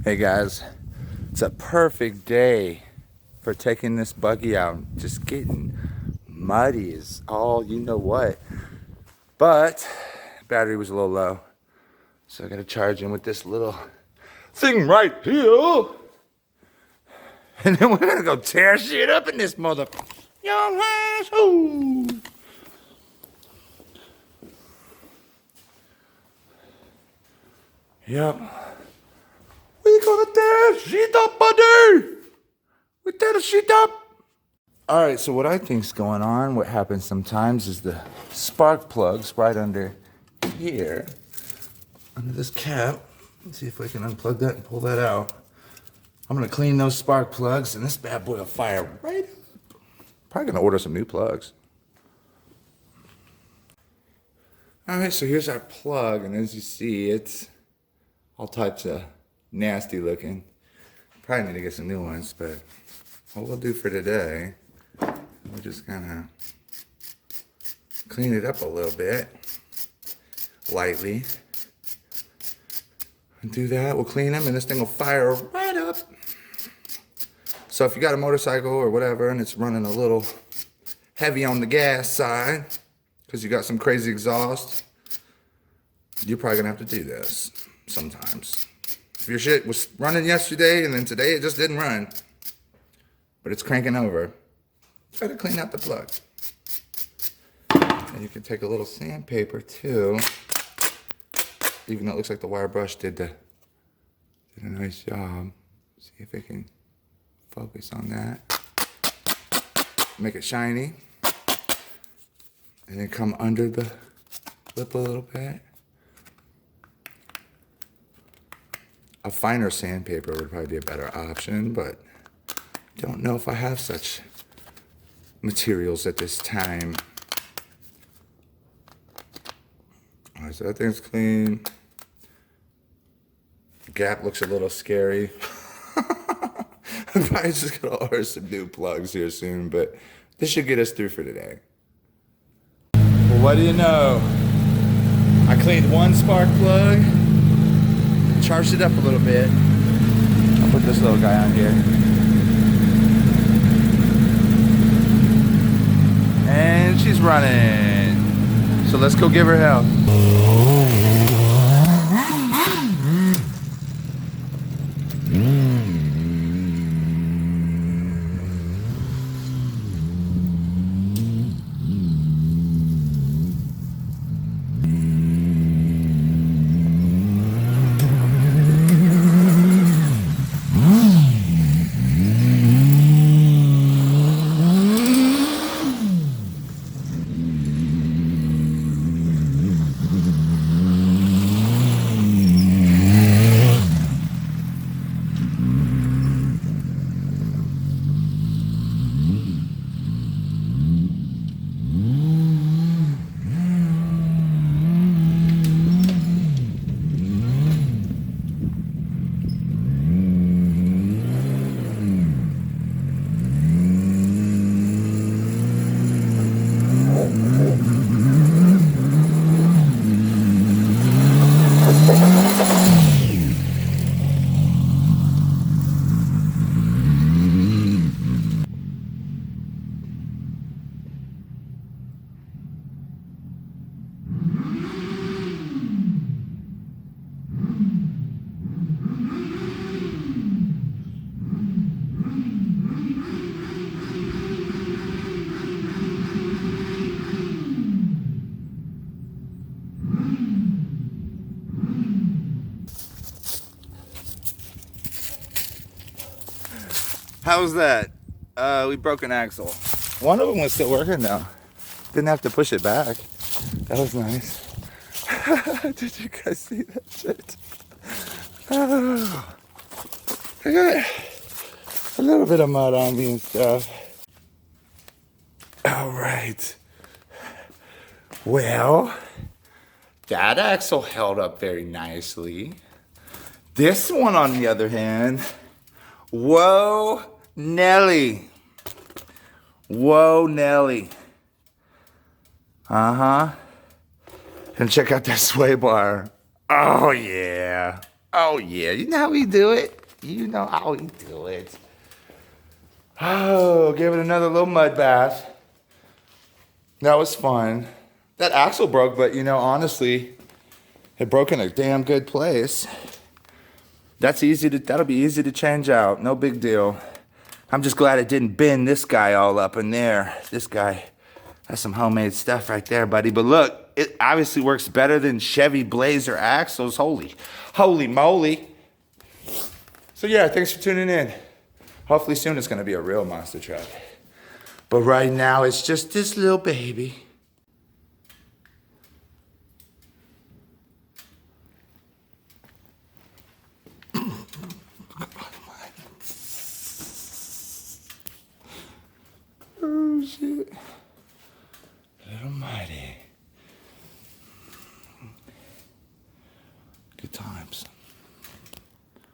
Hey guys, it's a perfect day for taking this buggy out. Just getting muddy is all you know what. But battery was a little low, so I gotta charge him with this little thing right here. And then we're gonna go tear shit up in this mother. Young asshole. Yep. We gonna tear shit up, buddy. We tear the shit up. All right, so what I think's going on, what happens sometimes is the spark plugs right under here, under this cap. Let's see if I can unplug that and pull that out. I'm gonna clean those spark plugs and this bad boy will fire right up. Probably gonna order some new plugs. All right, so here's our plug, and as you see, it's all types of nasty looking. Probably need to get some new ones, but what we'll do for today, we're just gonna clean it up a little bit, lightly. And do that, we'll clean them and this thing will fire right up. So if you got a motorcycle or whatever and it's running a little heavy on the gas side, because you got some crazy exhaust, you're probably gonna have to do this sometimes. If your shit was running yesterday and then today it just didn't run, but it's cranking over, try to clean out the plug. And you can take a little sandpaper too, even though it looks like the wire brush did a nice job. See if it can focus on that. Make it shiny. And then come under the lip a little bit. A finer sandpaper would probably be a better option, but don't know if I have such materials at this time. All right, so that thing's clean. The gap looks a little scary. I'm probably just gonna order some new plugs here soon, but this should get us through for today. Well, what do you know? I cleaned one spark plug, charged it up a little bit. I'll put this little guy on here. And she's running. So let's go give her hell. How's that? We broke an axle. One of them was still working though. Didn't have to push it back. That was nice. Did you guys see that shit? Oh. I got a little bit of mud on me and stuff. All right. Well, that axle held up very nicely. This one, on the other hand, whoa, Nelly. Whoa, Nelly. Uh-huh. And check out that sway bar. Oh, yeah. Oh, yeah. You know how we do it. You know how we do it. Oh, gave it another little mud bath. That was fun. That axle broke, but you know, honestly, it broke in a damn good place. That'll be easy to change out. No big deal. I'm just glad it didn't bend this guy all up in there. This guy, that's some homemade stuff right there, buddy. But look, it obviously works better than Chevy Blazer axles. Holy moly. So yeah, thanks for tuning in. Hopefully soon it's gonna be a real monster truck. But right now it's just this little baby.